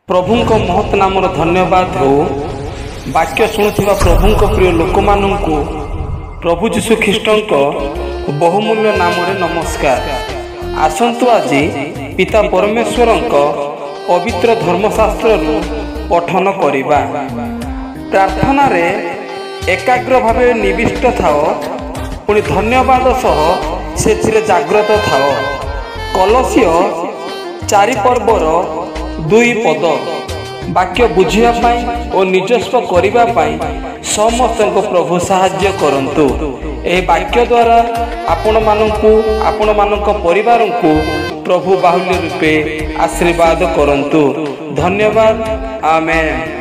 प्रभुंक महत् नाम धन्यवाद हो। वाक्य शुणुवा प्रभुंक प्रिय लोक मानू प्रभु जीशु ख्रीष्टंक बहुमूल्य नाम नमस्कार। आसंतु आज पिता परमेश्वर पवित्र धर्मशास्त्र पठन करिबा। प्रार्थना रे एकाग्र भावे निविष्ट थाओ, पुणी धन्यवाद सह से जाग्रत थाओ। कलसिय 4 पर्वर 2 पद वाक्य बुझिया और निजस्व करिबा पाई समस्त प्रभु साहाय्य करंतु। ए वाक्य द्वारा आपण मानक परिवार को प्रभु बाहुल्य रूपे आशीर्वाद करंतु। धन्यवाद। आमेन।